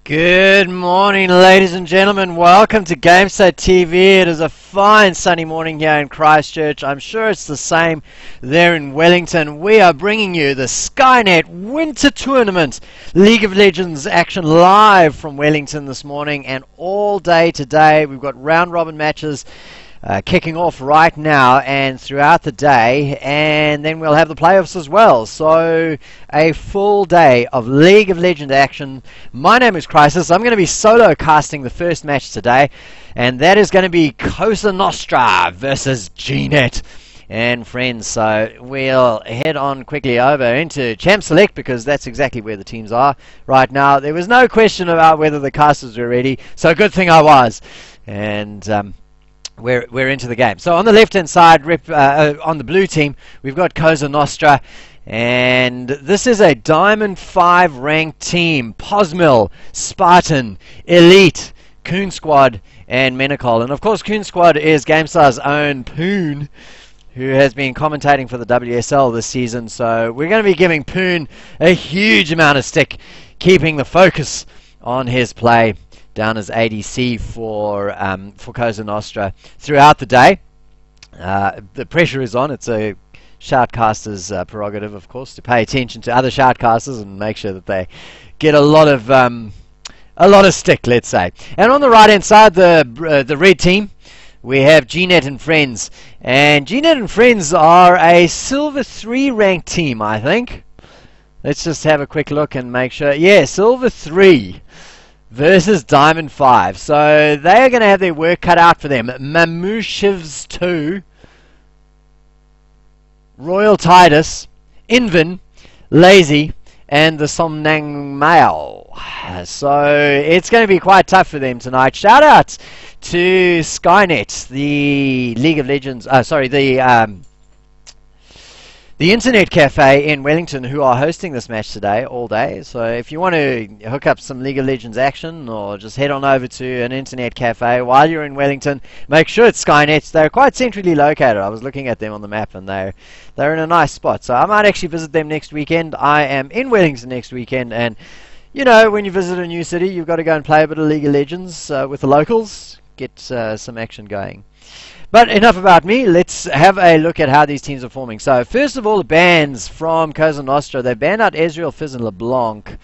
Good morning, ladies and gentlemen. Welcome to Gamestah TV. It is a fine sunny morning here in Christchurch. I'm sure it's the same there in Wellington. We are bringing you the Skynet Winter Tournament League of Legends action live from Wellington this morning and all day today. We've got round robin matches kicking off right now and throughout the day, and then we'll have the playoffs as well. So a full day of League of Legends action. My name is Crisis. I'm going to be solo casting the first match today, and that is going to be Cosa Nostra versus Gnet and friends. So we'll head on quickly over into Champ Select because that's exactly where the teams are right now. There was no question about whether the casters were ready, so good thing I was. And we're into the game. So on the left hand side, on the blue team, we've got Cosa Nostra, and this is a Diamond 5 ranked team. Posmil, Spartan, Elite, Coon Squad, and Menacol. And of course Coon Squad is Gamestah's own Poon, who has been commentating for the WSL this season. So we're going to be giving Poon a huge amount of stick, keeping the focus on his play down as ADC for Cosa Nostra throughout the day. The pressure is on. It's a shoutcaster's prerogative, of course, to pay attention to other shoutcasters and make sure that they get a lot of stick, let's say. And on the right hand side, the red team, we have Gnet and friends, and Gnet and friends are a Silver 3 ranked team, I think. Let's just have a quick look and make sure. Yeah, Silver 3 versus Diamond 5. So they are going to have their work cut out for them. Mamushivs 2, Royal Titus, Invin, Lazy, and the Somnang Male. So it's going to be quite tough for them tonight. Shout out to Skynet, the League of Legends, the Internet Cafe in Wellington, who are hosting this match today all day. So if you want to hook up some League of Legends action, or just head on over to an Internet Cafe while you're in Wellington, make sure it's Skynet. They're quite centrally located. I was looking at them on the map, and they're in a nice spot. So I might actually visit them next weekend. I am in Wellington next weekend, and you know, when you visit a new city, you've got to go and play a bit of League of Legends with the locals, get some action going. But enough about me. Let's have a look at how these teams are forming. So first of all, the bans from Cosa Nostra. They banned out Ezreal, Fizz, and LeBlanc.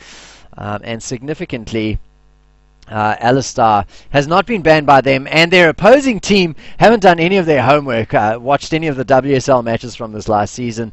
And significantly, Alistar has not been banned by them. And their opposing team haven't done any of their homework, watched any of the WSL matches from this last season.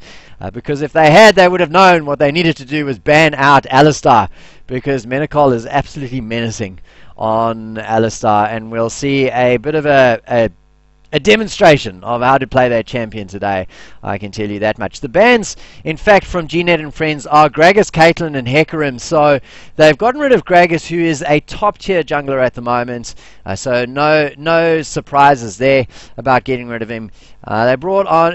Because if they had, they would have known what they needed to do was ban out Alistar. Because Menacol is absolutely menacing on Alistar. And we'll see a bit of a demonstration of how to play that champion today, I can tell you that much. The bans, in fact, from Gnet and friends are Gragas, Caitlyn, and Hecarim. So they've gotten rid of Gragas, who is a top-tier jungler at the moment. So no surprises there about getting rid of him. They brought on,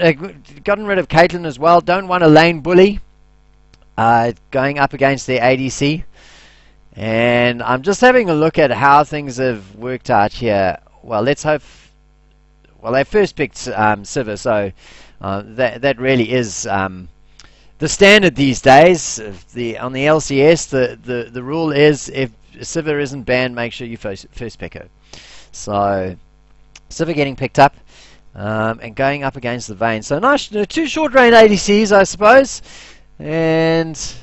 gotten rid of Caitlyn as well. Don't want a lane bully going up against their ADC. And I'm just having a look at how things have worked out here. Well, let's hope. Well, they first picked Sivir, so that really is the standard these days. On the LCS, the rule is if Sivir isn't banned, make sure you first pick her. So Sivir getting picked up and going up against the Vayne. So nice, two short range ADCs, I suppose, and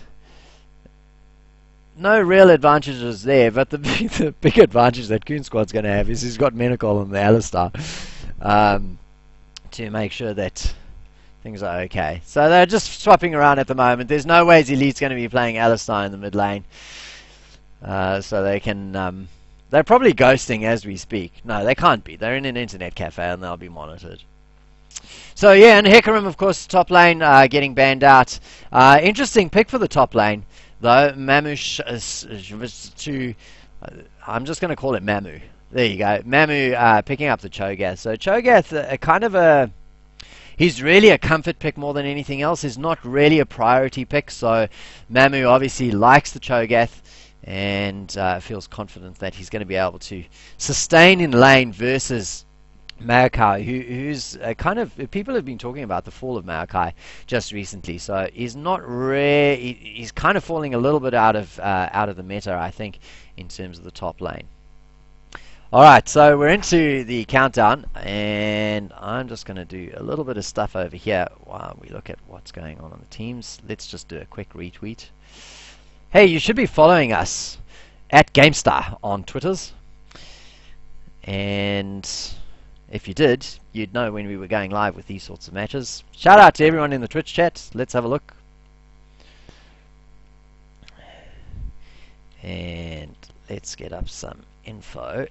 no real advantages there. But the big advantage that Coon Squad's going to have is he's got Menacol and the Alistar. To make sure that things are okay. So they're just swapping around at the moment. There's no ways Elite's going to be playing Alistar in the mid lane. So they can... they're probably ghosting as we speak. No, they can't be. They're in an internet cafe and they'll be monitored. So yeah, and Hecarim, of course, top lane getting banned out. Interesting pick for the top lane, though. Mamush to... I'm just going to call it Mamu. There you go. Mamu picking up the Cho'Gath. So Cho'Gath, kind of a... He's really a comfort pick more than anything else. He's not really a priority pick. So Mamu obviously likes the Cho'Gath and feels confident that he's going to be able to sustain in lane versus Maokai, who's kind of, people have been talking about the fall of Maokai just recently, so he's not he's kind of falling a little bit out of the meta, I think, in terms of the top lane. Alright, so we're into the countdown, and I'm just going to do a little bit of stuff over here while we look at what's going on the teams. Let's just do a quick retweet. Hey, you should be following us at Gamestah on Twitters, and if you did, you'd know when we were going live with these sorts of matches. Shout out to everyone in the Twitch chat. Let's have a look. And let's get up some info.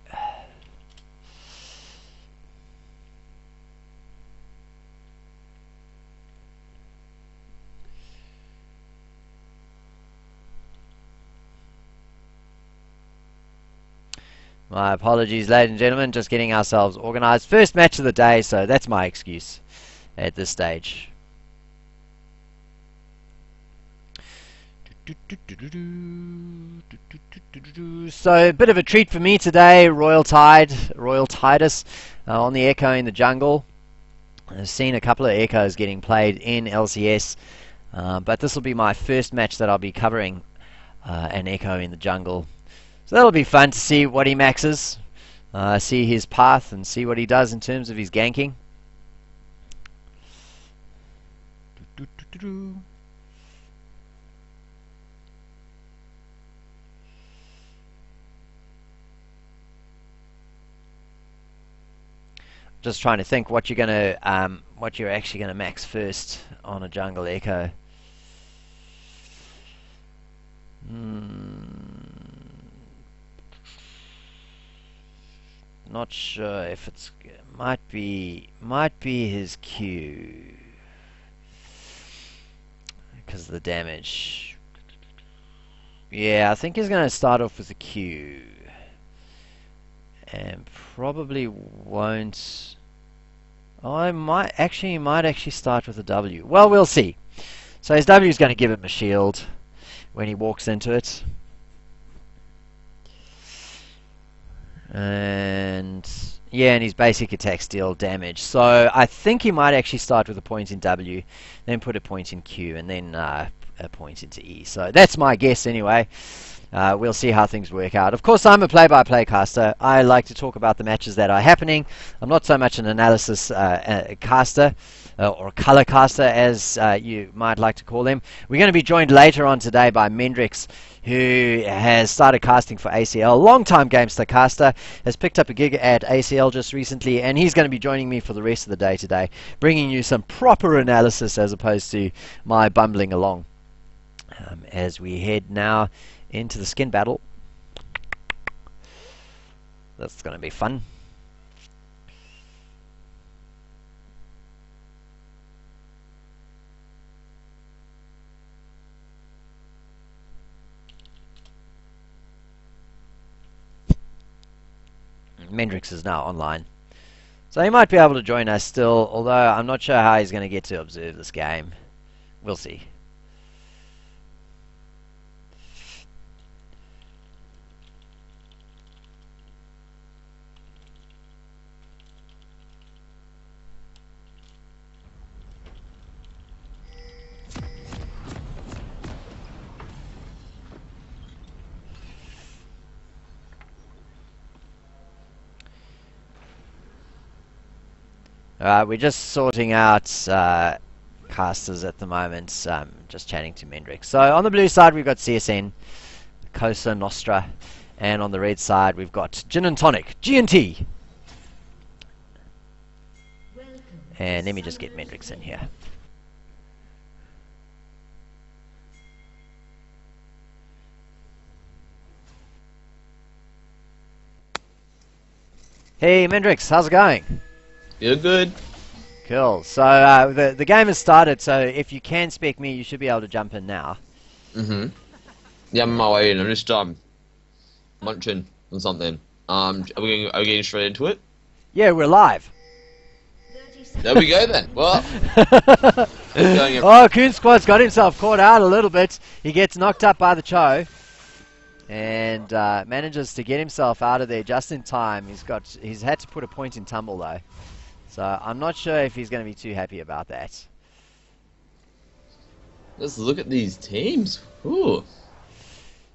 My apologies, ladies and gentlemen, just getting ourselves organized. First match of the day, so that's my excuse at this stage. So a bit of a treat for me today. Royal Titus on the Echo in the jungle. I've seen a couple of Echoes getting played in LCS, but this will be my first match that I'll be covering an Echo in the jungle. So that'll be fun to see what he maxes, see his path, and see what he does in terms of his ganking. Just trying to think what you're actually gonna max first on a jungle Echo. Not sure if it's might be his Q because of the damage. Yeah, I think he's going to start off with a Q and probably won't. Oh, he might actually start with a W. Well, we'll see. So his W is going to give him a shield when he walks into it. And yeah, and his basic attacks deal damage. So I think he might actually start with a point in W, then put a point in Q, and then a point into E. So that's my guess anyway. We'll see how things work out. Of course, I'm a play-by-play caster. I like to talk about the matches that are happening. I'm not so much an analysis caster, or color caster, as you might like to call them. We're going to be joined later on today by Mendrix, who has started casting for ACL. Long-time Gamestah caster, has picked up a gig at ACL just recently, and he's going to be joining me for the rest of the day today, bringing you some proper analysis as opposed to my bumbling along. As we head now into the skin battle. That's going to be fun. Mendrix is now online, so he might be able to join us still, although I'm not sure how he's going to get to observe this game. We'll see. We're just sorting out casters at the moment, just chatting to Mendrix. So on the blue side we've got CSN, Cosa, Nostra, and on the red side we've got Gin and Tonic, G&T. And let me just get Mendrix in here. Hey Mendrix, how's it going? You're good. Cool. So the game has started, so if you can spec me, you should be able to jump in now. Yeah, I'm on my way in. I'm just munching on something. Are we getting straight into it? Yeah, we're live. There we go then. Well, oh, Coon Squad's got himself caught out a little bit. He gets knocked up by the Cho. and manages to get himself out of there just in time. He's had to put a point in tumble though, so I'm not sure if he's going to be too happy about that. Let's look at these teams. Ooh.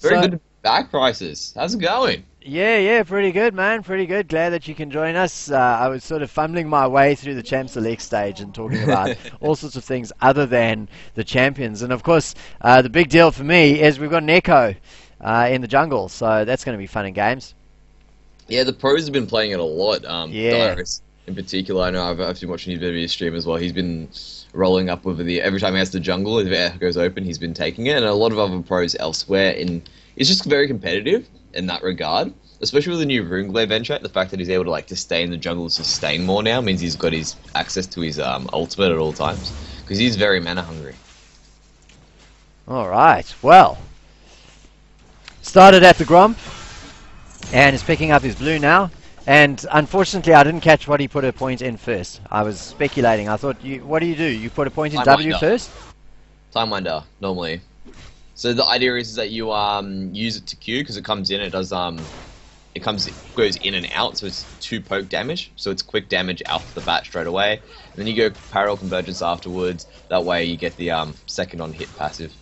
Very good back prices. How's it going? Yeah, pretty good, man. Pretty good. Glad that you can join us. I was sort of fumbling my way through the Champ Select stage and talking about all sorts of things other than the champions. And of course, the big deal for me is we've got an Echo in the jungle, so that's going to be fun and games. Yeah, the pros have been playing it a lot. Yeah. Dyrus in particular, I know I've been watching his video stream as well. He's been rolling up with every time he has the jungle, if it goes open, he's been taking it. And a lot of other pros elsewhere, it's just very competitive in that regard. Especially with the new Runeglade venture, the fact that he's able to stay in the jungle and sustain more now means he's got his access to his ultimate at all times, because he's very mana hungry. All right, well, started at the Gromp and is picking up his blue now. And unfortunately, I didn't catch what he put a point in first. I was speculating. I thought, what do? You put a point in Time W winder. first? Time winder normally. So the idea is that you use it to Q, because it comes in. It does goes in and out, so it's 2 poke damage. So it's quick damage out the bat straight away. And then you go parallel convergence afterwards. That way you get the second on hit passive.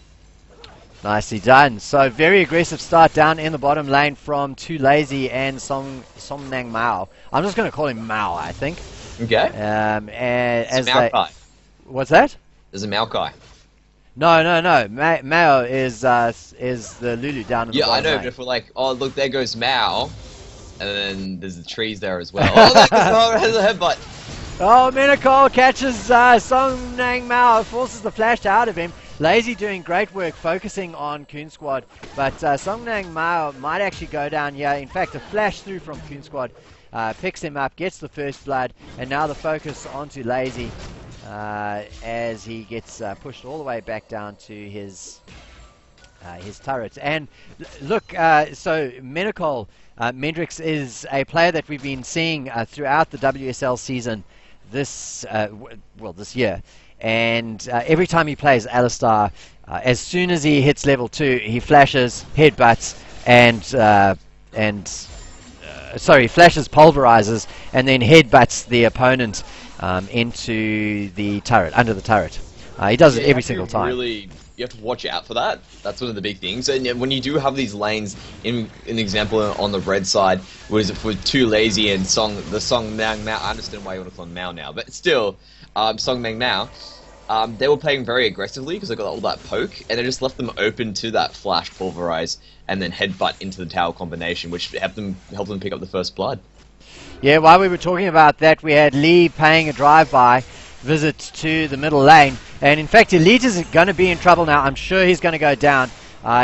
Nicely done. So very aggressive start down in the bottom lane from Too Lazy and Somnang Mao. I'm just going to call him Mao, I think. Okay. And as Maokai. What's that? There's a Maokai. No. Mao is the Lulu down in the bottom I know, lane. but if we're like, oh look, there goes Mao, and then there's the trees there as well. Oh, there's a headbutt. Oh, Minacol catches Somnang Mao, forces the flash out of him. Lazy doing great work focusing on Coon Squad, but Somnang Mao might actually go down here. In fact, a flash through from Coon Squad picks him up, gets the first blood, and now the focus onto Lazy as he gets pushed all the way back down to his turret. And look, so Minacol, Mendrix is a player that we've been seeing throughout the WSL season this year. And every time he plays Alistar, as soon as he hits level 2, he flashes, headbutts, flashes, pulverizes, and then headbutts the opponent into the turret, under the turret. He does it every single time. You have to watch out for that. That's one of the big things. And when you do have these lanes, in example on the red side, was for Too Lazy and Somnang Mao. I understand why you want to call him Mao now, but still, Somnang Mao. They were playing very aggressively because they got all that poke, and they just left them open to that flash, pulverize, and then headbutt into the tower combination, which helped them pick up the first blood. Yeah, while we were talking about that, we had Lee paying a drive-by visit to the middle lane, and in fact, Elite is going to be in trouble now. I'm sure he's going to go down.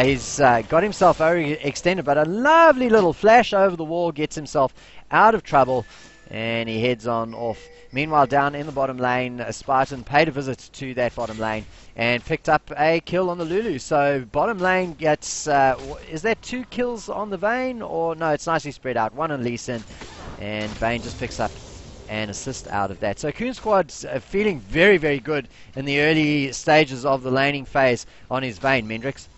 He's got himself overextended, but a lovely little flash over the wall gets himself out of trouble, and he heads on off. Meanwhile, down in the bottom lane, Spartan paid a visit to that bottom lane and picked up a kill on the Lulu. So bottom lane gets, is that 2 kills on the Vayne? Or no, it's nicely spread out. 1 on Lee Sin, and Vayne just picks up an assist out of that. So Coon Squad's feeling very, very good in the early stages of the laning phase on his Vayne, Mendrix.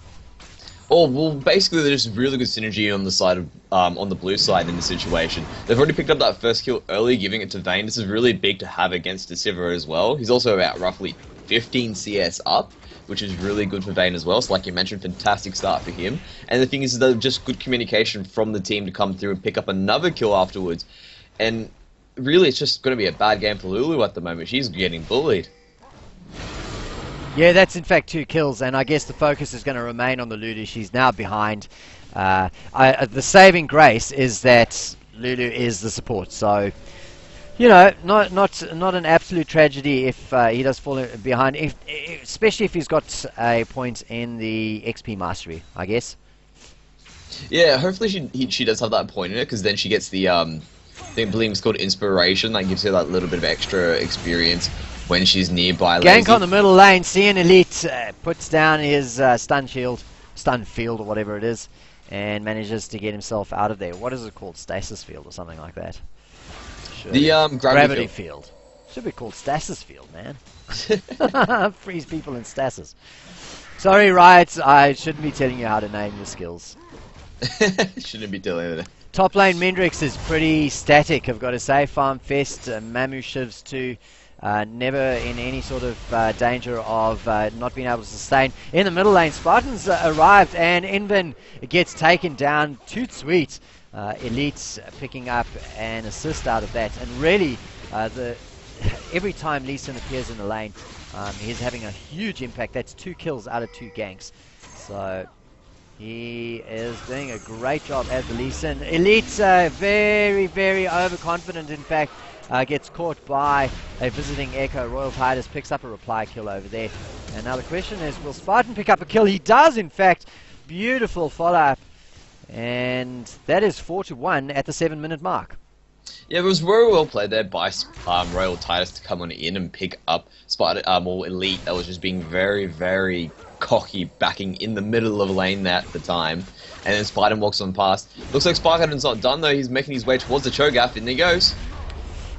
Oh, well, basically there's really good synergy on the side of, on the blue side in this situation. They've already picked up that first kill early, giving it to Vayne. This is really big to have against Deceiver as well. He's also about roughly 15 CS up, which is really good for Vayne as well. So like you mentioned, fantastic start for him. And the thing is that just good communication from the team to come through and pick up another kill afterwards. And really, it's just going to be a bad game for Lulu at the moment. She's getting bullied. Yeah, that's in fact 2 kills, and I guess the focus is going to remain on the Lulu. She's now behind. The saving grace is that Lulu is the support, so you know, not an absolute tragedy if he does fall behind, especially if he's got a point in the XP mastery, I guess. Yeah, hopefully she does have that point in it, because then she gets the I believe it's called inspiration. That gives her that little bit of extra experience when she's nearby. Gank on the middle lane. CN Elite puts down his stun field, or whatever it is, and manages to get himself out of there. What is it called? Stasis field or something like that? Surely. The gravity field. Should be called stasis field, man. Freeze people in stasis. Sorry, Riot. I shouldn't be telling you how to name your skills. Shouldn't be telling it. Top lane Mendrix is pretty static, I've got to say. Farm Fest, Mamu Shivs too. Never in any sort of danger of not being able to sustain. In the middle lane, Spartans arrived and Invin gets taken down. Toot sweet. Elite's picking up an assist out of that. And really, every time Lee Sin appears in the lane, he's having a huge impact. That's 2 kills out of 2 ganks. So he is doing a great job as the Lee Sin. Elite's very, very overconfident, in fact. Gets caught by a visiting Echo. Royal Titus picks up a reply kill over there. And now the question is, will Spartan pick up a kill? He does, in fact. Beautiful follow-up. And that is 4-1 at the 7-minute mark. Yeah, it was very well played there by Royal Titus to come on in and pick up Spartan, or Elite. That was just being very, very cocky, backing in the middle of lane there at the time. And then Spartan walks on past. Looks like Spartan's not done though. He's making his way towards the Cho'Gath, and there he goes.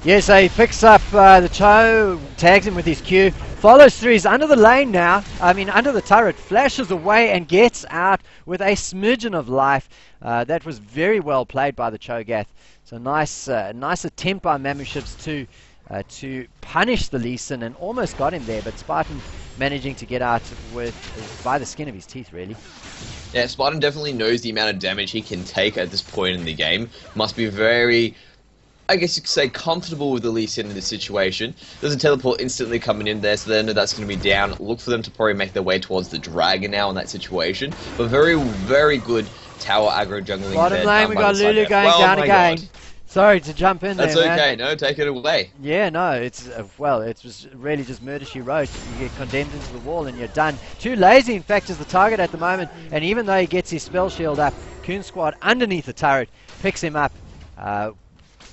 Yeah, so he picks up the Cho, tags him with his Q, follows through, he's under the lane now, under the turret, flashes away and gets out with a smidgen of life. That was very well played by the Cho'Gath. So nice attempt by Mamushivs to punish the Lee Sin, and almost got him there, but Spartan managing to get out by the skin of his teeth, really. Yeah, Spartan definitely knows the amount of damage he can take at this point in the game. Must be very, I guess you could say, comfortable with the Lee Sin in this situation. There's a teleport instantly coming in there, so they know that's going to be down. Look for them to probably make their way towards the dragon now in that situation. But very, very good tower aggro jungling. Bottom lane, we got Lulu going down again. God. Sorry to jump in That's there, okay, man. No, take it away. Yeah, no, it's just really just murder she wrote. You get condemned into the wall and you're done. Too lazy, in fact, is the target at the moment. And even though he gets his spell shield up, Coon Squad underneath the turret picks him up. I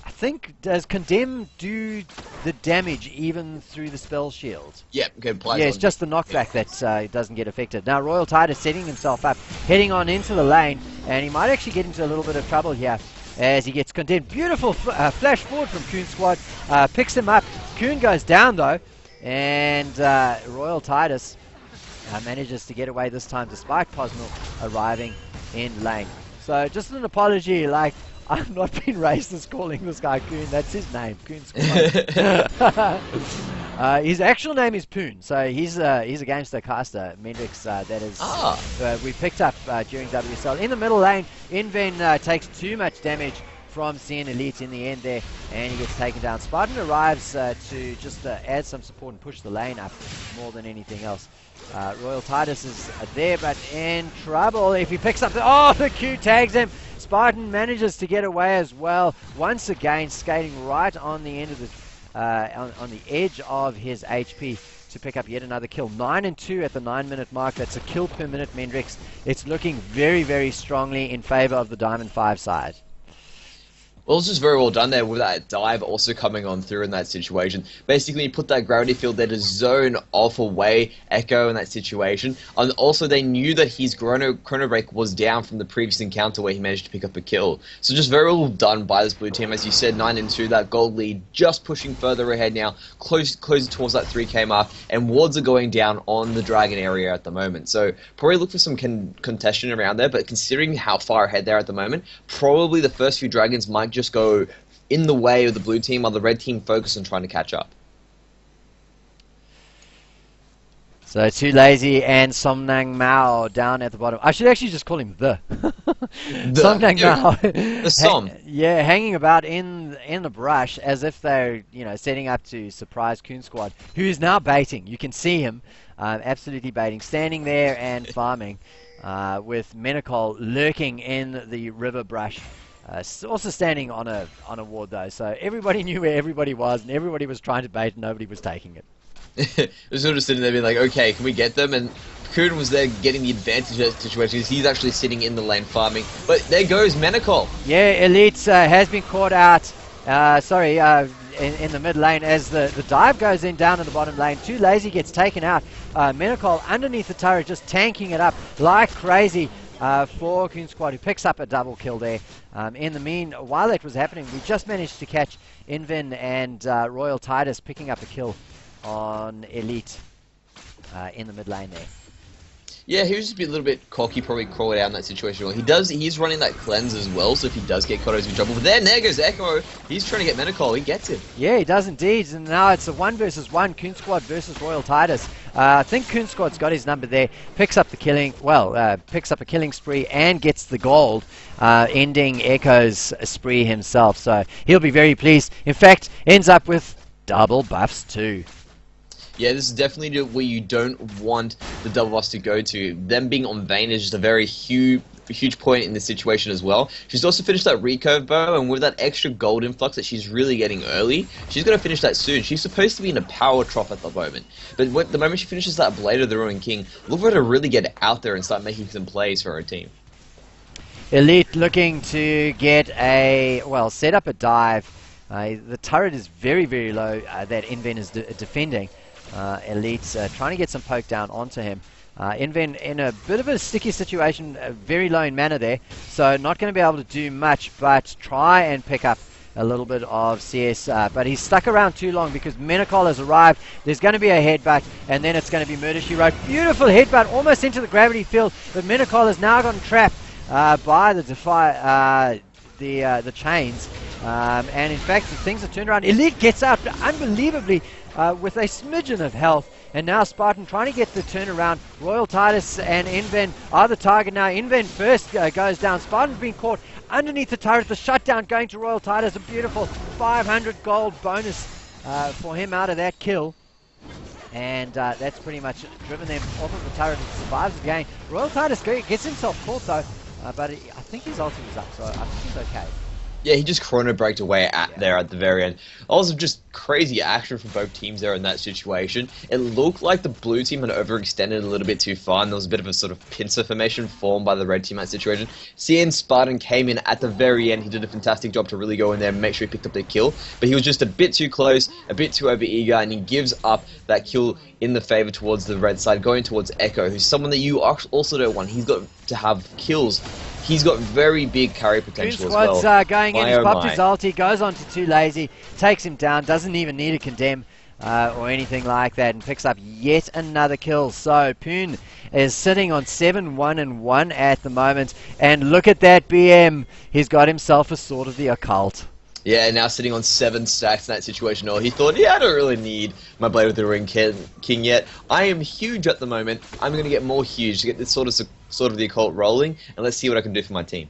think, does Condemn do the damage even through the spell shield? Yeah, okay, yeah, it's just the knockback that doesn't get affected. Now Royal Titus setting himself up, heading on into the lane, and he might actually get into a little bit of trouble here as he gets condemned. Beautiful flash forward from Coon Squad, picks him up. Coon goes down though, and Royal Titus manages to get away this time despite Posnel arriving in lane. So just an apology, like, I've not been racist calling this guy Coon. That's his name, Coon Squad. His actual name is Poon, so he's a Gamestah caster, Mendrix, that is we picked up during WSL. In the middle lane, Inven takes too much damage from CN Elite in the end there, and he gets taken down. Spartan arrives to just add some support and push the lane up more than anything else. Royal Titus is there, but in trouble if he picks up the Q tags him. Spartan manages to get away as well, once again skating right on the end of the on the edge of his HP to pick up yet another kill. 9-2 at the 9-minute mark. That's a kill per minute, Mendrix. It's looking very, very strongly in favor of the Diamond 5 side. Well, it's just very well done there with that dive also coming on through in that situation. Basically, you put that gravity field there to zone off away Echo in that situation. And also, they knew that his chrono break was down from the previous encounter where he managed to pick up a kill. So just very well done by this blue team. As you said, 9-2, that gold lead just pushing further ahead now, closer towards that 3k mark, and wards are going down on the dragon area at the moment. So probably look for some contention around there, but considering how far ahead they are at the moment, probably the first few dragons might just go in the way of the blue team, while the red team focus on trying to catch up. So Too Lazy and Somnang Mao down at the bottom. I should actually just call him the Somnang Mao. The Som. Yeah, hanging about in the brush as if they're setting up to surprise Coon Squad, who is now baiting. You can see him absolutely baiting, standing there and farming with Menacol lurking in the river brush. Also standing on a ward though, so everybody knew where everybody was, and everybody was trying to bait, and nobody was taking it. It was sort of sitting there being like, okay, can we get them? And Coon was there getting the advantage of that situation because he's actually sitting in the lane farming. But there goes Menacol. Yeah, Elite has been caught out. In the mid lane as the dive goes in down in the bottom lane. Too Lazy gets taken out. Menacol underneath the turret just tanking it up like crazy. For Coon Squad, who picks up a double kill there. While that was happening, we just managed to catch Invin and Royal Titus picking up a kill on Elite in the mid lane there. Yeah, he was just a little bit cocky, probably crawled out in that situation. Well, he's running that cleanse as well, so if he does get caught, he's in trouble. But there goes Echo. He's trying to get Menacol. He gets it. Yeah, he does indeed. And now it's a 1 versus 1, Coon Squad versus Royal Titus. I think Coon Squad's got his number there. Picks up the killing, picks up a killing spree and gets the gold, ending Echo's spree himself. So he'll be very pleased. In fact, ends up with double buffs too. Yeah, this is definitely where you don't want the double buffs to go to. Them being on Vayne is just a very huge point in this situation as well. She's also finished that recurve bow, and with that extra gold influx that she's really getting early, she's going to finish that soon. She's supposed to be in a power trough at the moment. But the moment she finishes that Blade of the Ruined King, look for her to really get out there and start making some plays for her team. Elite looking to get set up a dive. The turret is very, very low that Inven is defending. Elite's trying to get some poke down onto him. Inven in a bit of a sticky situation, very low in mana there, so not going to be able to do much, but try and pick up a little bit of CS, but he's stuck around too long because Menacol has arrived. There's going to be a headbutt, and then it's going to be Murder She Wrote. Beautiful headbutt, almost into the gravity field, but Menacol has now gotten trapped by the chains, and in fact things are turned around. Elite gets out unbelievably with a smidgen of health, and now Spartan trying to get the turnaround. Royal Titus and Inven are the target now. Inven first goes down. Spartan's been caught underneath the turret. The shutdown going to Royal Titus. A beautiful 500 gold bonus for him out of that kill. And that's pretty much driven them off of the turret and survives the game. Royal Titus gets himself caught though, but I think his ulti was up, so I think he's okay. Yeah, he just chrono braked away there at the very end. Also, just crazy action from both teams there in that situation. It looked like the blue team had overextended a little bit too far, and there was a bit of a sort of pincer formation formed by the red team in that situation. CN Spartan came in at the very end. He did a fantastic job to really go in there and make sure he picked up the kill, but he was just a bit too close, a bit too overeager, and he gives up that kill in the favor towards the red side, going towards Echo, who's someone that you also don't want. He's got to have kills. He's got very big carry potential as well. Squad's going in, he's popped his ulti, goes on to Too Lazy, takes him down, doesn't even need a condemn or anything like that, and picks up yet another kill. So Poon is sitting on 7-1-1 at the moment, and look at that BM. He's got himself a Sword of the Occult. Yeah, now sitting on 7 stacks in that situation. Or he thought, yeah, I don't really need my Blade of the Ring King yet. I am huge at the moment. I'm going to get more huge to get this sort of the occult rolling, and let's see what I can do for my team.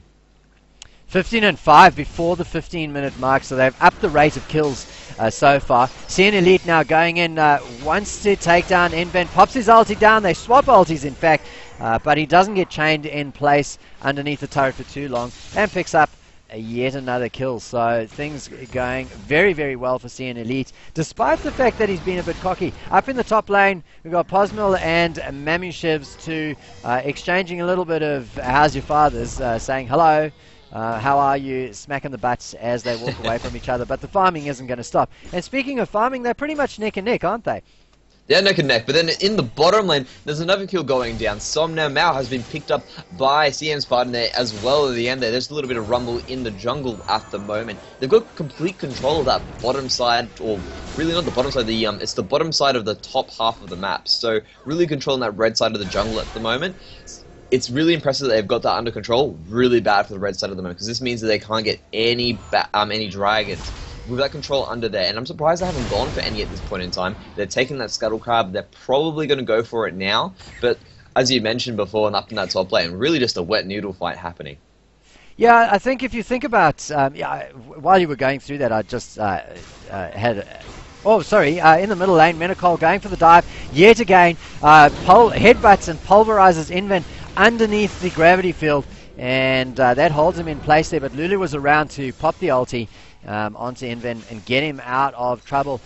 15-5 before the 15-minute mark, so they've upped the rate of kills so far. CN Elite now going in, wants to take down Inven, pops his ulti down. They swap ultis, in fact, but he doesn't get chained in place underneath the turret for too long, and picks up yet another kill. So things going very, very well for CN Elite, despite the fact that he's been a bit cocky. Up in the top lane, we've got Posmil and Mamushevs to exchanging a little bit of how's your father's, saying hello, how are you, smacking the butts as they walk away from each other. But the farming isn't going to stop. And speaking of farming, they're pretty much neck and neck, aren't they? Yeah, neck and neck. But then in the bottom lane, there's another kill going down. Somna Mao has been picked up by CN Spartan there as well at the end there. There's a little bit of rumble in the jungle at the moment. They've got complete control of that bottom side, or really not the bottom side, it's the bottom side of the top half of the map. So really controlling that red side of the jungle at the moment. It's really impressive that they've got that under control. Really bad for the red side of the moment, because this means that they can't get any dragons with that control under there, and I'm surprised they haven't gone for any at this point in time. They're taking that scuttle crab. They're probably going to go for it now, but as you mentioned before, and up in that top lane, really just a wet noodle fight happening. Yeah, I think if you think about, while you were going through that, I just had... Oh, sorry, in the middle lane, Menacol going for the dive yet again. Headbutts and pulverizes Inven underneath the gravity field, and that holds him in place there, but Lulu was around to pop the ulti onto Inven and get him out of trouble.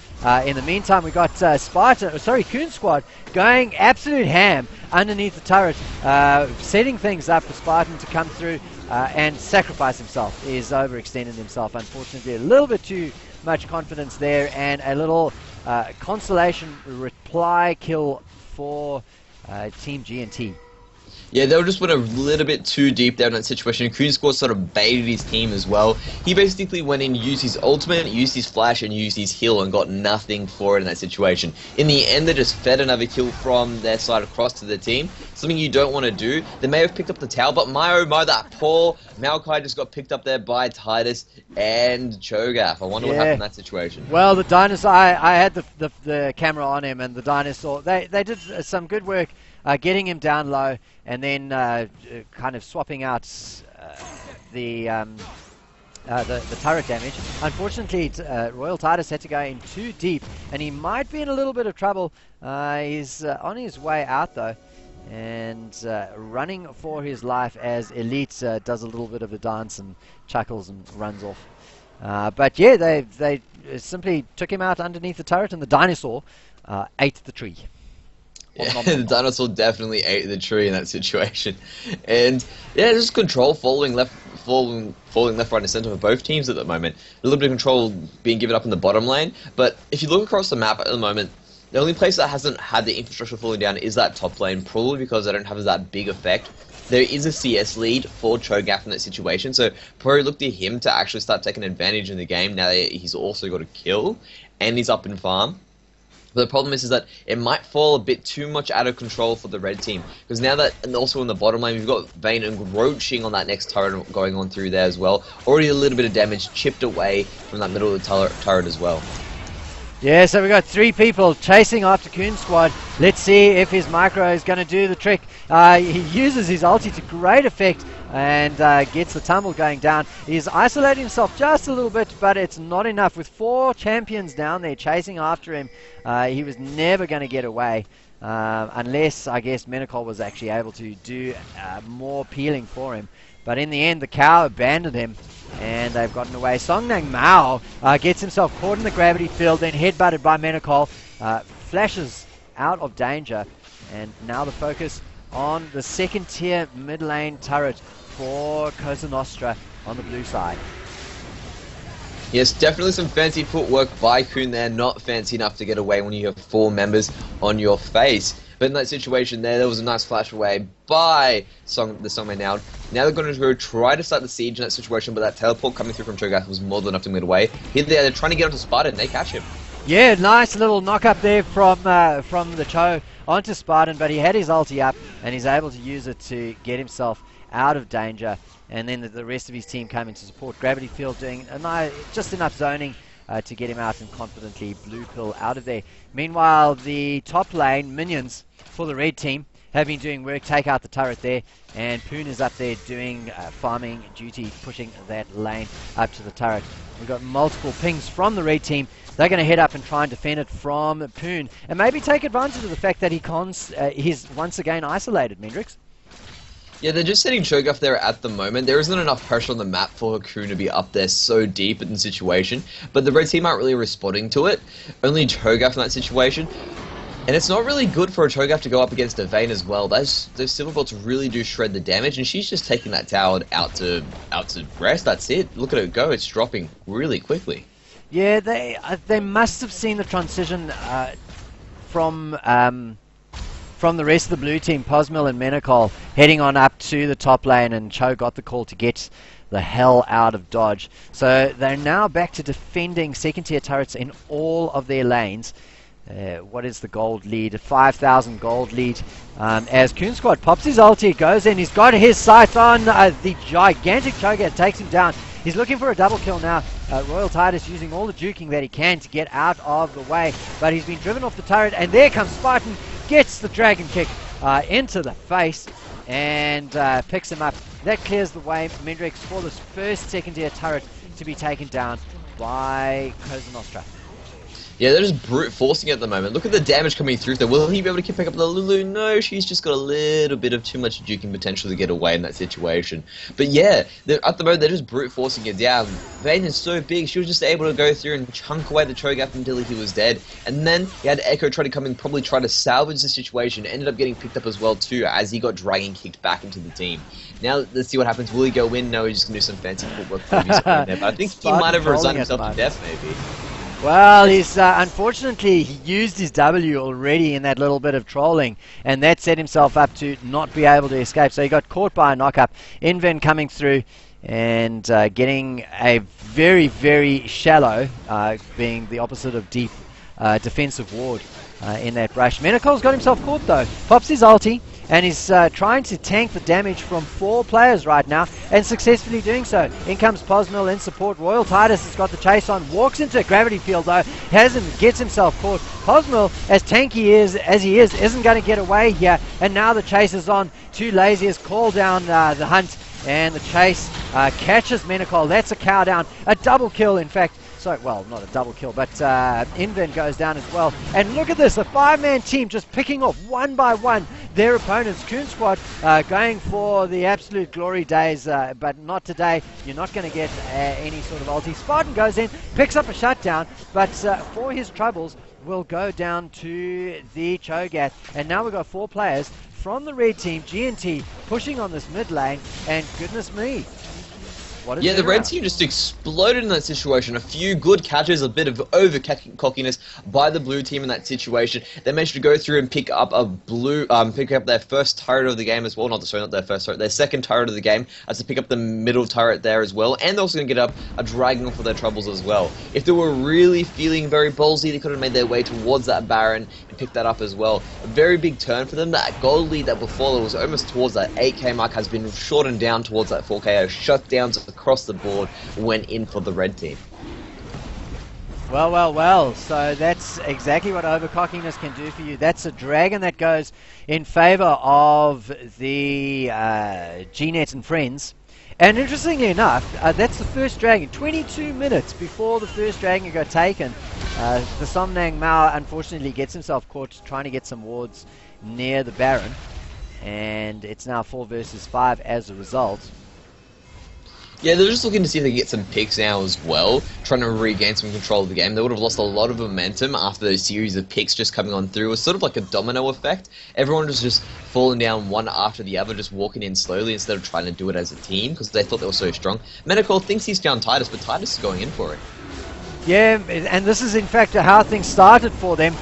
In the meantime, we got Coon Squad going absolute ham underneath the turret, setting things up for Spartan to come through and sacrifice himself. He's overextended himself, unfortunately. A little bit too much confidence there, and a little consolation reply kill for Team G&T. Yeah, they just went a little bit too deep there in that situation. Kuhn sort of baited his team as well. He basically went in, used his ultimate, used his flash, and used his heal and got nothing for it in that situation. In the end, they just fed another kill from their side across to the team. Something you don't want to do. They may have picked up the tower, but my oh my, that poor Maokai just got picked up there by Titus and Cho'Gath. I wonder what happened in that situation. Well, the dinosaur, I had the camera on him, and the dinosaur, they did some good work getting him down low, and then kind of swapping out the turret damage. Unfortunately, Royal Titus had to go in too deep, and he might be in a little bit of trouble. He's on his way out though, and running for his life as Elite does a little bit of a dance and chuckles and runs off. But yeah, they simply took him out underneath the turret, and the dinosaur ate the tree. Yeah, the dinosaur definitely ate the tree in that situation. And yeah, just control falling left, right, and center for both teams at the moment. A little bit of control being given up in the bottom lane. But if you look across the map at the moment, the only place that hasn't had the infrastructure falling down is that top lane, probably because they don't have that big effect. There is a CS lead for Cho'Gath in that situation, so probably look to him to actually start taking advantage in the game now that he's also got a kill and he's up in farm. But the problem is that it might fall a bit too much out of control for the red team. Because now that, and also in the bottom lane, we've got Vayne encroaching on that next turret going on through there as well. Already a little bit of damage chipped away from that middle of the turret as well. Yeah, so we've got 3 people chasing after Kuhn Squad. Let's see if his micro is going to do the trick. He uses his ulti to great effect and gets the tumble going down. He's isolating himself just a little bit, but it's not enough. With 4 champions down there chasing after him, he was never going to get away. Unless, I guess, Menacol was actually able to do more peeling for him. But in the end, the cow abandoned him, and they've gotten away. Songnang Mao gets himself caught in the gravity field, then headbutted by Menacol, flashes out of danger, and now the focus on the second tier mid lane turret for Cosa Nostra on the blue side. Yes, definitely some fancy footwork by Kuhn there, not fancy enough to get away when you have 4 members on your face. But in that situation there was a nice flash away by the Songman now. Now they're going to go try to start the siege in that situation, but that teleport coming through from Cho'Gath was more than enough to get away. Here they're trying to get onto Spartan, and they catch him. Yeah, nice little knock up there from the Cho onto Spartan, but he had his ulti up, and he's able to use it to get himself out of danger. And then the rest of his team coming to support. Gravity Field doing just enough zoning to get him out and confidently blue pill out of there. Meanwhile, the top lane minions for the red team have been doing work, take out the turret there, and Poon is up there doing farming duty, pushing that lane up to the turret. We've got multiple pings from the red team. They're going to head up and try and defend it from Poon, and maybe take advantage of the fact that he's once again isolated, Mendrix. Yeah, they're just setting Cho'Gath there at the moment. There isn't enough pressure on the map for Hakoon to be up there so deep in the situation, but the red team aren't really responding to it. Only Cho'Gath in that situation. And it's not really good for a Cho'Gath to go up against a Vayne as well. Those silver bolts really do shred the damage, and she's just taking that tower out to rest. That's it. Look at it go. It's dropping really quickly. Yeah, they must have seen the transition from the rest of the blue team, Posmil and Menacol, heading on up to the top lane, and Cho got the call to get the hell out of dodge. So they're now back to defending second tier turrets in all of their lanes. What is the gold lead? A 5,000 gold lead. As Kuhn Squad pops his ulti, goes in, he's got his sights on the gigantic Cho'Gath, takes him down. He's looking for a double kill now. Royal Titus using all the juking that he can to get out of the way, but he's been driven off the turret, and there comes Spartan, gets the dragon kick into the face, and picks him up. That clears the way, Mendrix, for this first second tier turret to be taken down by Cosa Nostra. Yeah, they're just brute forcing it at the moment. Look at the damage coming through there. Will he be able to pick up the Lulu? No, she's just got a little bit of too much juking potential to get away in that situation. But yeah, at the moment they're just brute forcing it down. Vayne is so big, she was just able to go through and chunk away the Cho'Gath until he was dead. And then he had Echo try to come in, probably try to salvage the situation. Ended up getting picked up as well too, as he got dragon kicked back into the team. Now let's see what happens. Will he go in? No, he's just gonna do some fancy footwork for there. But I think he might have resigned himself to death, maybe. Well, he's unfortunately he used his W already in that little bit of trolling, and that set himself up to not be able to escape. So he got caught by a knock-up. Inven coming through and getting a very, very shallow, being the opposite of deep, defensive ward in that rush. Menacol's got himself caught though. Pops his ulti, and he's trying to tank the damage from 4 players right now, and successfully doing so. In comes Posmil in support. Royal Titus has got the chase on, walks into a gravity field though, gets himself caught. Posmil, as tanky as he is, isn't going to get away here, and now the chase is on. Too lazy has called down the hunt, and the chase catches Menacol. That's a cow down, a double kill in fact. So, well, not a double kill, but Inven goes down as well. And look at this, a 5-man team just picking off one by one their opponents. Coon Squad going for the absolute glory days, but not today. You're not going to get any sort of ulti. Spartan goes in, picks up a shutdown, but for his troubles, will go down to the Cho'Gath. And now we've got 4 players from the red team, GNT, pushing on this mid lane, and goodness me. Yeah, the red team just exploded in that situation. A few good catches, a bit of over-cockiness by the blue team in that situation. They managed to go through and pick up their first turret of the game as well. Not their first turret, their second turret of the game, as to pick up the middle turret there as well. And they're also going to get up a dragon for their troubles as well. If they were really feeling very ballsy, they could have made their way towards that Baron and picked that up as well. A very big turn for them. That gold lead that before was almost towards that 8k mark has been shortened down towards that 4k. Shutdowns across the board went in for the red team. Well, so that's exactly what overcockiness can do for you. That's a dragon that goes in favor of the Gnet and friends. And interestingly enough, that's the first dragon. 22 minutes before the first dragon got taken, the Somnang Mao unfortunately gets himself caught trying to get some wards near the Baron. And it's now 4 versus 5 as a result. Yeah, they're just looking to see if they can get some picks now as well, trying to regain some control of the game. They would have lost a lot of momentum after those series of picks just coming on through. It was sort of like a domino effect. Everyone was just falling down one after the other, just walking in slowly instead of trying to do it as a team, because they thought they were so strong. Menacol thinks he's down Titus, but Titus is going in for it. Yeah, and this is in fact how things started for them.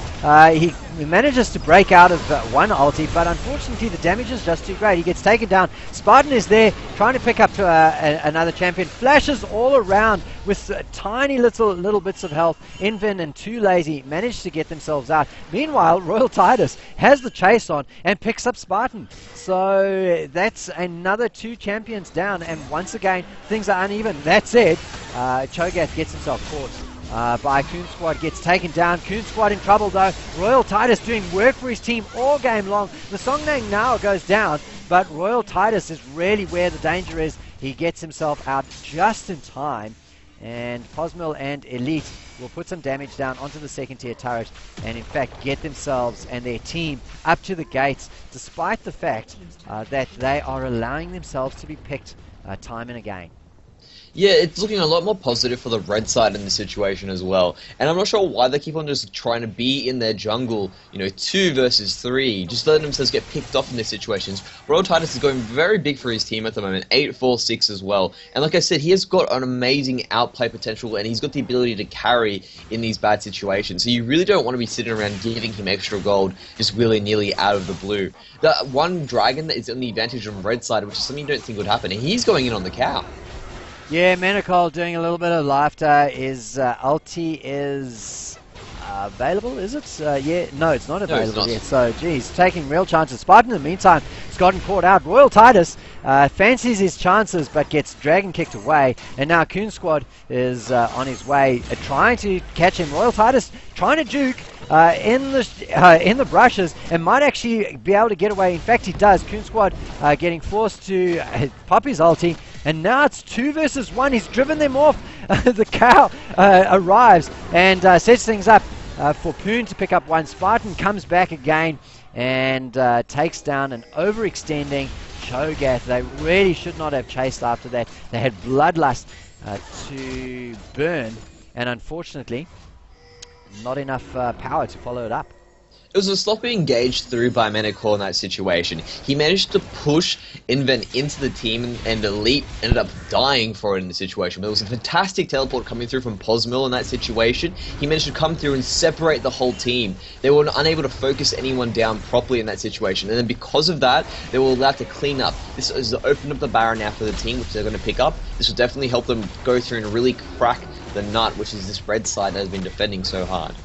He manages to break out of one ulti, but unfortunately the damage is just too great. He gets taken down. Spartan is there trying to pick up another champion. Flashes all around with tiny little bits of health. Inven and Too Lazy manage to get themselves out. Meanwhile, Royal Titus has the chase on and picks up Spartan. So that's another 2 champions down, and once again things are uneven. That said, Cho'Gath gets himself caught by Coon Squad, gets taken down. Coon Squad in trouble though. Royal Titus doing work for his team all game long. The Songnang now goes down, but Royal Titus is really where the danger is. He gets himself out just in time, and Posmil and Elite will put some damage down onto the second tier turret, and in fact get themselves and their team up to the gates, despite the fact that they are allowing themselves to be picked time and again. Yeah, it's looking a lot more positive for the red side in this situation as well. And I'm not sure why they keep on just trying to be in their jungle, 2 versus 3, just letting themselves get picked off in these situations. Royal Titus is going very big for his team at the moment, 8-4-6 as well. And like I said, he has got an amazing outplay potential, and he's got the ability to carry in these bad situations. So you really don't want to be sitting around giving him extra gold just willy-nilly out of the blue. That one dragon that is on the advantage on red side, which is something you don't think would happen, and he's going in on the cow. Yeah, Menacol doing a little bit of laughter. His ulti is available, is it? Yeah, no, it's not available yet. So, geez, taking real chances. Spartan, in the meantime, has gotten caught out. Royal Titus fancies his chances, but gets dragon kicked away. And now Coon Squad is on his way, trying to catch him. Royal Titus trying to juke in the brushes, and might actually be able to get away. In fact, he does. Coon Squad getting forced to pop his ulti. And now it's 2 versus 1. He's driven them off. The cow arrives and sets things up for Poon to pick up one. Spartan comes back again and takes down an overextending Cho'Gath. They really should not have chased after that. They had Bloodlust to burn, and unfortunately not enough power to follow it up. It was a sloppy engage through by Menacor in that situation. He managed to push Inven into the team, and Elite ended up dying for it in the situation. But it was a fantastic teleport coming through from Posmil in that situation. He managed to come through and separate the whole team. They were unable to focus anyone down properly in that situation, and then because of that, they were allowed to clean up. This has opened up the Baron now for the team, which they're going to pick up. This will definitely help them go through and really crack the nut, which is this red side that has been defending so hard.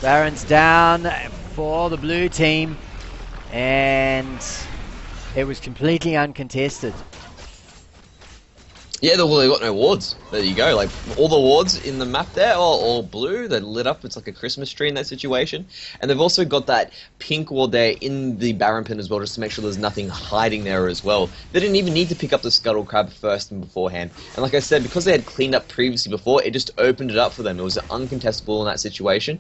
Baron's down for the blue team, and it was completely uncontested. Yeah, well, they got no wards. There you go. Like, all the wards in the map there are all blue. They're lit up. It's like a Christmas tree in that situation. And they've also got that pink ward there in the Baron pin as well, just to make sure there's nothing hiding there as well. They didn't even need to pick up the Scuttle Crab first and beforehand. And like I said, because they had cleaned up previously before, it just opened it up for them. It was uncontestable in that situation.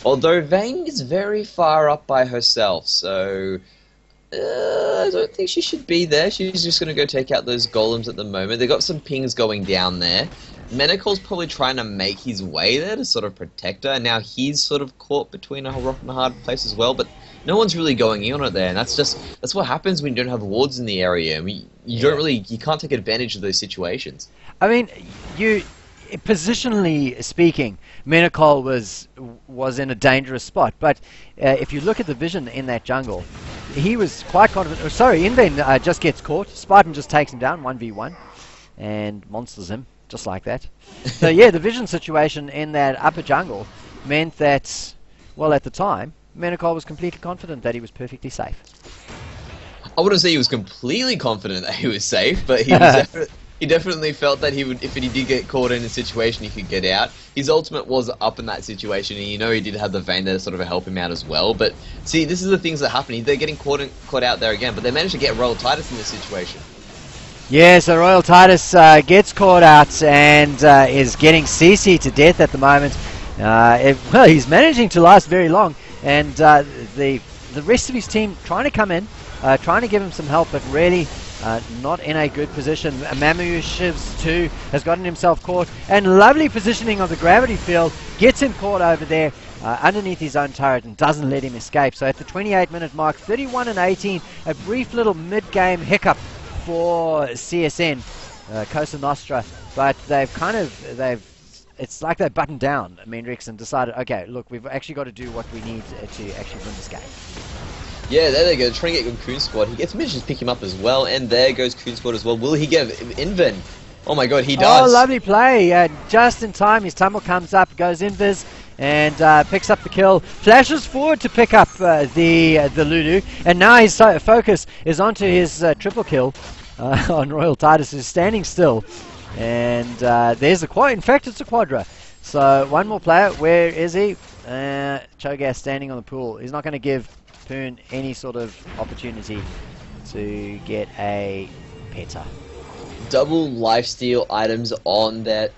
Although Vayne is very far up by herself, so... I don't think she should be there. She's just going to go take out those golems at the moment. They got some pings going down there. Menacor's probably trying to make his way there to sort of protect her, and now he's sort of caught between a rock and a hard place as well, but no one's really going in on it there, and that's what happens when you don't have wards in the area. I mean, you can't take advantage of those situations. I mean, positionally speaking, Menacol was in a dangerous spot, but if you look at the vision in that jungle, he was quite confident. Sorry, Inven just gets caught. Spartan just takes him down 1v1 and monsters him just like that. So yeah, the vision situation in that upper jungle meant that, well, at the time, Menacol was completely confident that he was perfectly safe. I wouldn't say he was completely confident that he was safe, but he was he definitely felt that he would, if he did get caught in a situation, he could get out. His ultimate was up in that situation, and you know he did have the Vayne there to sort of help him out as well. But see, this is the things that happen. They're getting caught out there again, but they managed to get Royal Titus in this situation. Yeah, so Royal Titus gets caught out and is getting CC to death at the moment. Well, he's managing to last very long, and the rest of his team trying to come in, trying to give him some help, but really not in a good position. Mamu Shivs too has gotten himself caught, and lovely positioning of the gravity field gets him caught over there underneath his own turret and doesn't let him escape. So at the 28-minute mark, 31-18, a brief little mid-game hiccup for CSN, Cosa Nostra, but it's like they buttoned down Mendrix and decided, okay, look, we've actually got to do what we need to actually win this game. Yeah, there they go, trying to get Coon Squad. He gets Mitch to pick him up as well, and there goes Coon Squad as well. Will he get Inven? Oh my god, he does! Oh, lovely play. Just in time, his tumble comes up, goes invis, and picks up the kill. Flashes forward to pick up the Lulu, and now his focus is onto his triple kill on Royal Titus, who's standing still. And there's a quad. In fact, it's a quadra. So one more player. Where is he? Cho'Gath standing on the pool. He's not going to give Poon any sort of opportunity to get a peta. Double lifesteal items on that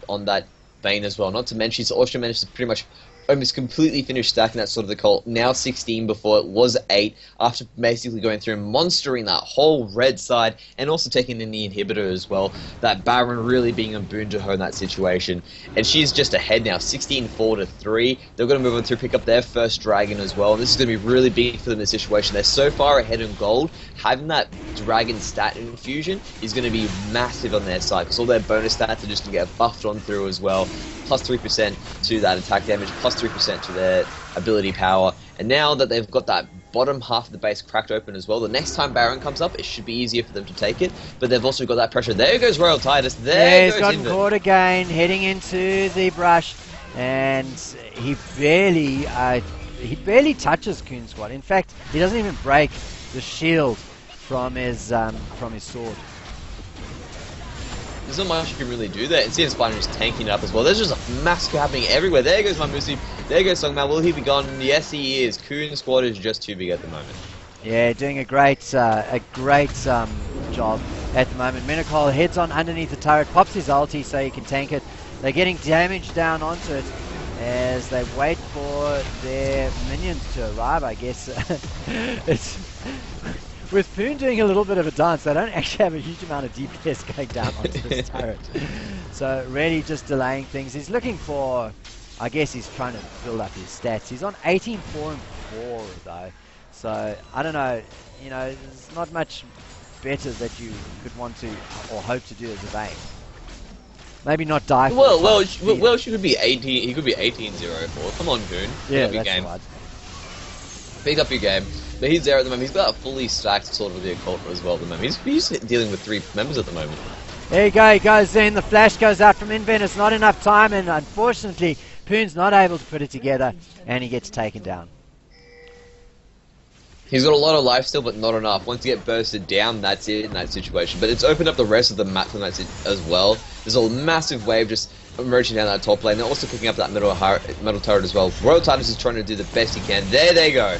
Vayne as well. Not to mention, he's also managed to pretty much almost completely finished stacking that sort of the cult. Now 16 before it was 8, after basically going through and monstering that whole red side and also taking in the inhibitor as well. That Baron really being a boon to her in that situation. And she's just ahead now, 16-4 to 3. They're going to move on to pick up their first dragon as well. And this is going to be really big for them in this situation. They're so far ahead in gold. Having that dragon stat infusion is going to be massive on their side, because all their bonus stats are just going to get buffed on through as well. Plus 3% to that attack damage, plus 3% to their ability power. And now that they've got that bottom half of the base cracked open as well, the next time Baron comes up, it should be easier for them to take it. But they've also got that pressure. There goes Royal Titus. There he's gotten caught again, heading into the brush, and he barely touches Coon Squad. In fact, he doesn't even break the shield from his sword. There's not much you can really do there. And CN Spider is tanking it up as well. There's just a massacre happening everywhere. There goes Mamusi. There goes Songmal. Will he be gone? Yes, he is. Coon Squad is just too big at the moment. Yeah, doing a great job at the moment. Menacol heads on underneath the turret, pops his ulti so he can tank it. They're getting damage down onto it as they wait for their minions to arrive, I guess. With Poon doing a little bit of a dance, they don't actually have a huge amount of DPS going down onto this turret. So really just delaying things. He's looking for I guess he's trying to build up his stats. He's on 18-4-4 though, so I don't know. You know, there's not much better that you could want to or hope to do as a Vayne. Maybe not die. Well, she could be 18. He could be 18-0-4. Come on, Goon. Yeah, Pick up your that's game. right. Pick up your game. But he's there at the moment. He's got a fully stacked sort of the occult as well at the moment. He's dealing with 3 members at the moment. There you go. He goes in. The flash goes out from Inven. It's not enough time, and unfortunately, Poon's not able to put it together, and he gets taken down. He's got a lot of life still, but not enough. Once you get bursted down, that's it in that situation. But it's opened up the rest of the map and that's it as well. There's a massive wave just emerging down that top lane. They're also picking up that middle turret as well. Royal Titus is trying to do the best he can. There they go.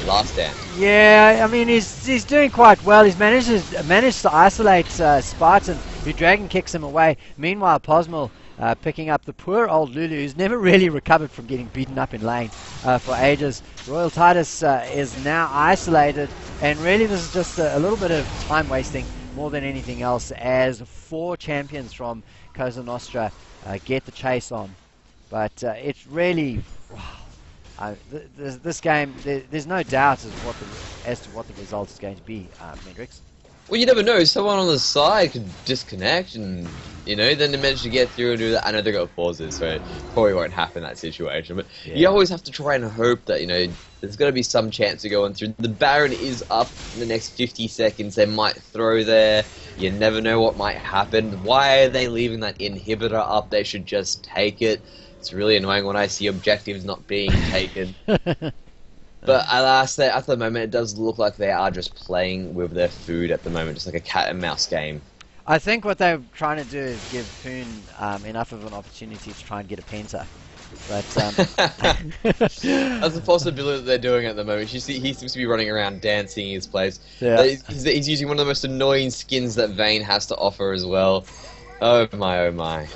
Last stand. Yeah, I mean, he's doing quite well. He's managed to isolate Spartan, who dragon kicks him away. Meanwhile, Posmal picking up the poor old Lulu, who's never really recovered from getting beaten up in lane for ages. Royal Titus is now isolated, and really this is just a little bit of time wasting more than anything else, as 4 champions from Cosa Nostra get the chase on. But it's really... this game, there's no doubt as to what the result is going to be, Mendrix. Well, you never know. Someone on the side could disconnect and, you know, then they manage to get through and do that. I know they got pauses, so it probably won't happen in that situation. But yeah, you always have to try and hope that, you know, there's going to be some chance of going through. The Baron is up in the next 50 seconds. They might throw there. You never know what might happen. Why are they leaving that inhibitor up? They should just take it. It's really annoying when I see objectives not being taken. But alas, at the moment, it does look like they are just playing with their food at the moment, just like a cat and mouse game. I think what they're trying to do is give Poon enough of an opportunity to try and get a penta. But that's a possibility that they're doing at the moment. He seems to be running around dancing in his place. Yeah. He's using one of the most annoying skins that Vayne has to offer as well. Oh my, oh my.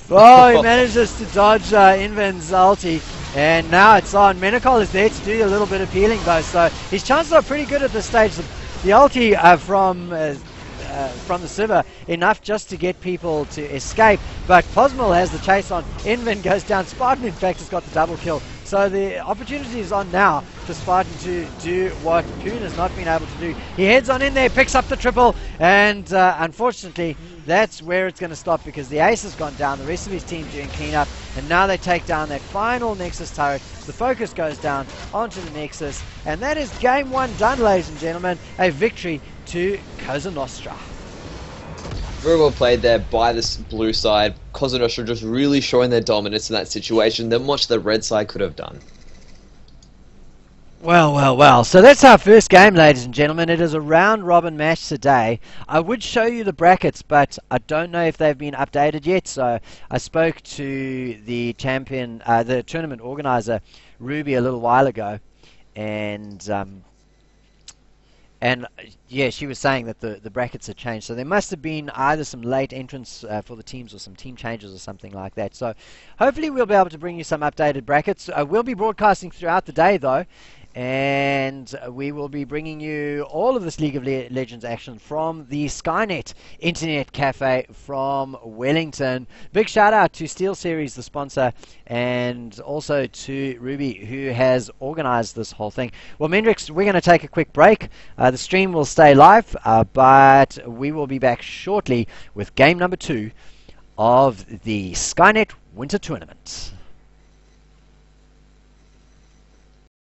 Oh, he manages to dodge Inven's ulti, and now it's on. Menacol is there to do a little bit of healing though, so his chances are pretty good at this stage. The ulti from the Sivir, enough just to get people to escape, but Posmal has the chase on. Inven goes down. Spartan, in fact, has got the double kill. So the opportunity is on now for Spartan to do what Poon has not been able to do. He heads on in there, picks up the triple, and unfortunately, that's where it's going to stop because the ace has gone down. The rest of his team doing cleanup, and now they take down that final Nexus turret. The focus goes down onto the Nexus, and that is game 1 done, ladies and gentlemen. A victory to Cosa Nostra. Very well played there by this blue side. Cosa Nostra just really showing their dominance in that situation than much the red side could have done. Well. So that's our first game, ladies and gentlemen. It is a round-robin match today. I would show you the brackets, but I don't know if they've been updated yet. So I spoke to the champion, the tournament organizer, Ruby, a little while ago, and yeah, she was saying that the brackets had changed. So there must have been either some late entrants for the teams or some team changes or something like that. So hopefully we'll be able to bring you some updated brackets. We'll be broadcasting throughout the day, though. And we will be bringing you all of this League of Legends action from the Skynet Internet Cafe from Wellington. Big shout out to SteelSeries, the sponsor, and also to Ruby, who has organized this whole thing. Well, Mendrix, we're going to take a quick break. The stream will stay live, but we will be back shortly with game number 2 of the Skynet Winter Tournament.